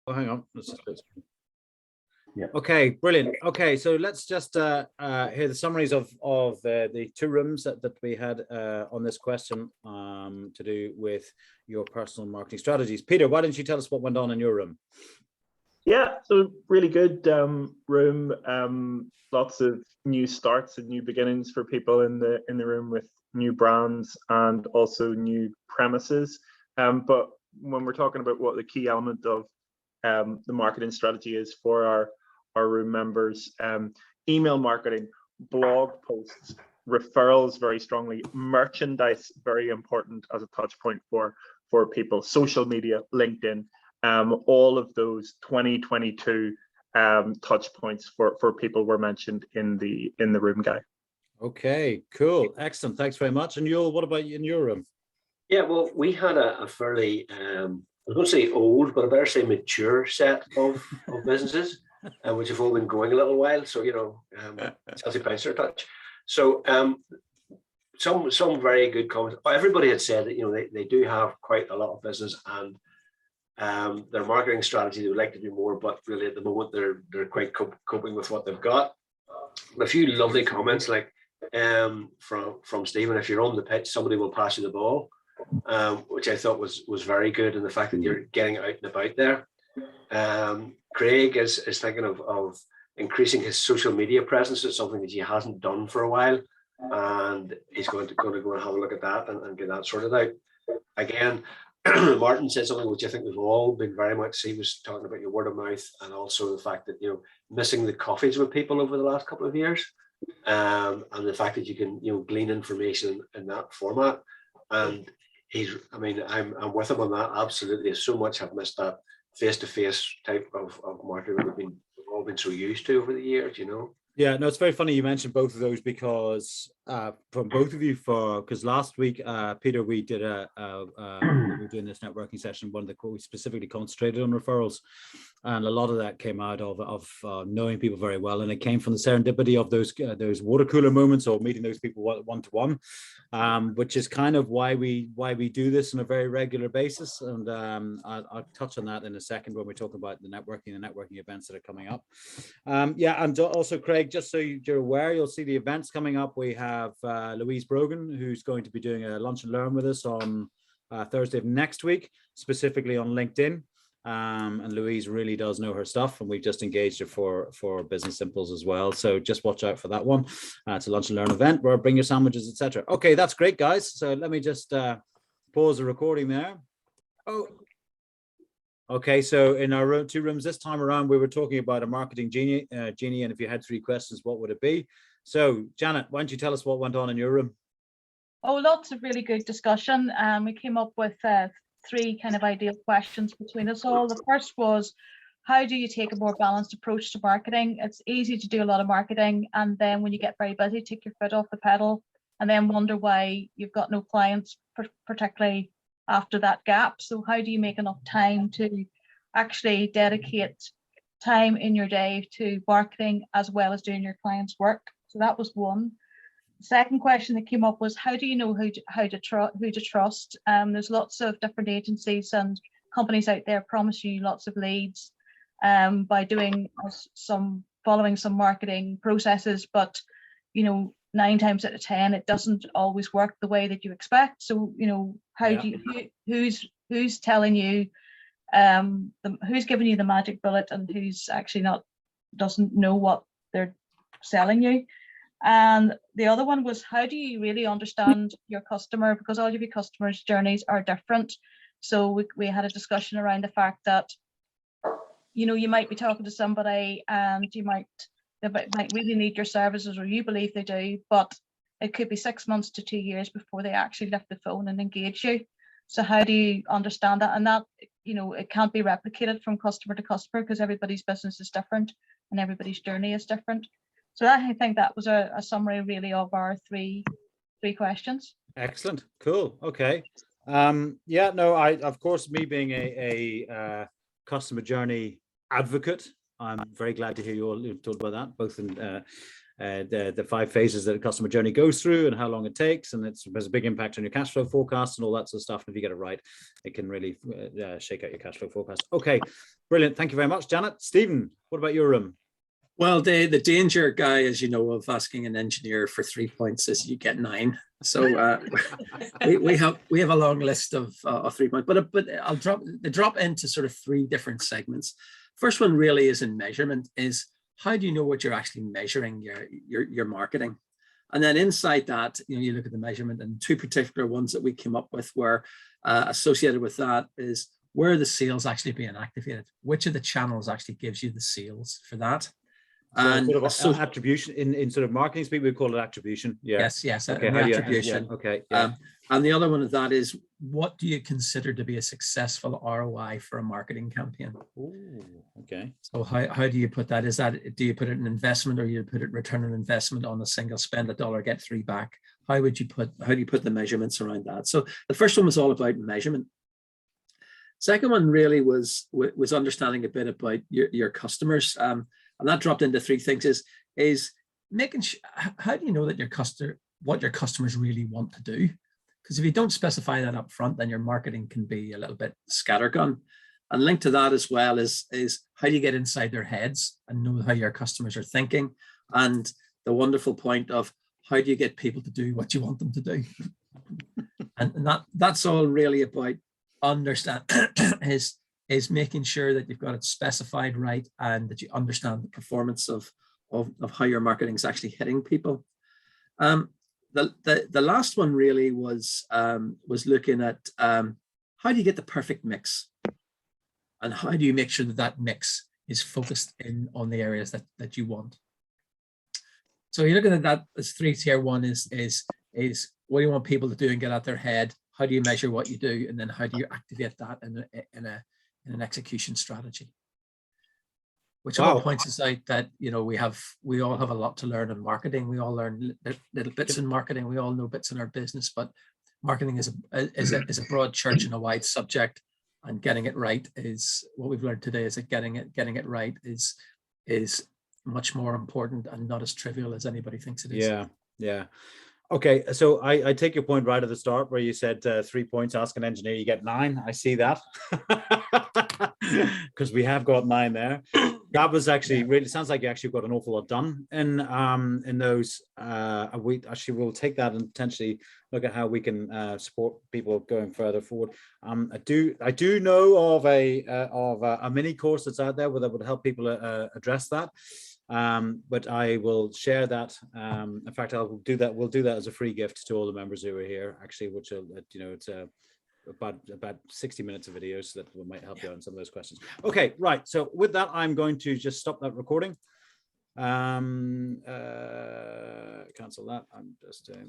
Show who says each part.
Speaker 1: Oh, hang on. Let's just
Speaker 2: Yeah.
Speaker 1: Okay, brilliant. Okay, so let's just hear the summaries of the two rooms that we had on this question to do with your personal marketing strategies. Peter, why don't you tell us what went on in your room?
Speaker 2: Yeah, so really good room. Lots of new starts and new beginnings for people in the room with new brands and also new premises. But when we're talking about what the key element of the marketing strategy is for our room members, email marketing, blog posts, referrals very strongly, merchandise very important as a touch point for people, social media, LinkedIn, all of those 2022 touch points for people were mentioned in the room guide.
Speaker 1: Okay, cool, excellent, thanks very much. And Yul, what about in your room?
Speaker 3: Yeah, well, we had a fairly I was going to say old, but I better say mature set of businesses, which have all been going a little while. So, you know, Chelsea Pincer touch. So some very good comments. Everybody had said that, you know, they do have quite a lot of business, and their marketing strategy, they would like to do more, but really at the moment they're quite coping with what they've got. A few lovely comments like from Stephen, if you're on the pitch, somebody will pass you the ball. Which I thought was very good, and the fact that you're getting out and about there. Craig is thinking of increasing his social media presence. It's something that he hasn't done for a while, and he's going to go and have a look at that and get that sorted out. Again, Martin said something which I think we've all been very much. He was talking about your word of mouth, and also the fact that, you know, missing the coffees with people over the last couple of years, and the fact that you can, you know, glean information in that format. And I'm with him on that. Absolutely. So much have missed that face-to-face type of marketing that we've all been so used to over the years, you know.
Speaker 1: Yeah, no, it's very funny you mentioned both of those, because from both of you, because last week, Peter, we did we were doing this networking session, one that we specifically concentrated on referrals, and a lot of that came out of knowing people very well, and it came from the serendipity of those water cooler moments, or meeting those people one-to-one, which is kind of why we do this on a very regular basis. And I'll touch on that in a second when we talk about the networking events that are coming up. Yeah, and also Craig, just so you're aware, you'll see the events coming up. We have Louise Brogan, who's going to be doing a lunch and learn with us on Thursday of next week, specifically on LinkedIn. And Louise really does know her stuff, and we've just engaged her for Business Simples as well. So just watch out for that one. It's a lunch and learn event where bring your sandwiches, etc. Okay, that's great, guys. So let me just pause the recording there. Oh. Okay, so in our two rooms this time around, we were talking about a marketing genie, and if you had 3 questions, what would it be? So, Janet, why don't you tell us what went on in your room?
Speaker 4: Oh, lots of really good discussion. We came up with 3 kind of ideal questions between us all. The first was, how do you take a more balanced approach to marketing? It's easy to do a lot of marketing, and then when you get very busy, take your foot off the pedal, and then wonder why you've got no clients, particularly after that gap. So how do you make enough time to actually dedicate time in your day to marketing as well as doing your clients' work? So that was one. The second question that came up was, how do you know who to trust? There's lots of different agencies and companies out there promise you lots of leads by following some marketing processes, but, you know, 9 times out of 10 it doesn't always work the way that you expect. So, you know, who's telling you, who's giving you the magic bullet, and who's actually doesn't know what they're selling you? And the other one was, how do you really understand your customer, because all of your customers' journeys are different. So we had a discussion around the fact that, you know, you might be talking to somebody and they might really need your services, or you believe they do, but it could be 6 months to 2 years before they actually lift the phone and engage you. So how do you understand that? And that, you know, it can't be replicated from customer to customer, because everybody's business is different and everybody's journey is different. So I think that was a summary really of our three questions.
Speaker 1: Excellent, cool, okay. Yeah, no, of course, me being a customer journey advocate, I'm very glad to hear you all talk about that, both in the 5 phases that a customer journey goes through and how long it takes, and there's a big impact on your cash flow forecast and all that sort of stuff. And if you get it right, it can really shake out your cash flow forecast. Okay, brilliant. Thank you very much, Janet. Stephen, what about your room?
Speaker 5: Well, the danger, Guy, as you know, of asking an engineer for 3 points is you get 9. So we have a long list of 3 points, but I'll drop into sort of 3 different segments. First one really is in measurement. Is how do you know what you're actually measuring your marketing? And then inside that, you look at the measurement, and 2 particular ones that we came up with were associated with that is where are the sales actually being activated? Which of the channels actually gives you the sales for that?
Speaker 1: So
Speaker 5: And
Speaker 1: sort of attribution in sort of marketing speak, we call it attribution. Yeah.
Speaker 5: Yes.
Speaker 1: Okay.
Speaker 5: Attribution.
Speaker 1: Yeah, okay. Yeah.
Speaker 5: And the other one of that is, what do you consider to be a successful ROI for a marketing campaign?
Speaker 1: Ooh, okay.
Speaker 5: So how do you put that? Do you put it in investment, or you put it return on investment on a single spend $1, get 3 back? How do you put the measurements around that? So the first one was all about measurement. Second one really was understanding a bit about your customers. And that dropped into 3 things is making sure, how do you know that what your customers really want to do? Because if you don't specify that up front, then your marketing can be a little bit scattergun. And linked to that as well is how do you get inside their heads and know how your customers are thinking? And the wonderful point of how do you get people to do what you want them to do? And that's all really about understand is making sure that you've got it specified right, and that you understand the performance of how your marketing is actually hitting people. The last one really was looking at how do you get the perfect mix, and how do you make sure that mix is focused in on the areas that you want. So you're looking at that as 3 tier. One is what do you want people to do and get out their head? How do you measure what you do, and then how do you activate that in an execution strategy? Which all points us out that we all have a lot to learn in marketing. We all learn little bits in marketing. We all know bits in our business, but marketing is a broad church and a wide subject. And getting it right is what we've learned today. Is that getting it right is much more important and not as trivial as anybody thinks it is.
Speaker 1: Yeah. Okay, so I take your point right at the start where you said 3 points, ask an engineer, you get 9. I see that because we have got 9 there. That was actually really sounds like you actually got an awful lot done in those. We actually will take that and potentially look at how we can support people going further forward. I do know of a mini course that's out there that would help people address that. But I will share that. In fact, I'll do that. We'll do that as a free gift to all the members who are here, actually, which it's about 60 minutes of videos that might help you on some of those questions. Okay, right. So with that, I'm going to just stop that recording. Cancel that. I'm just doing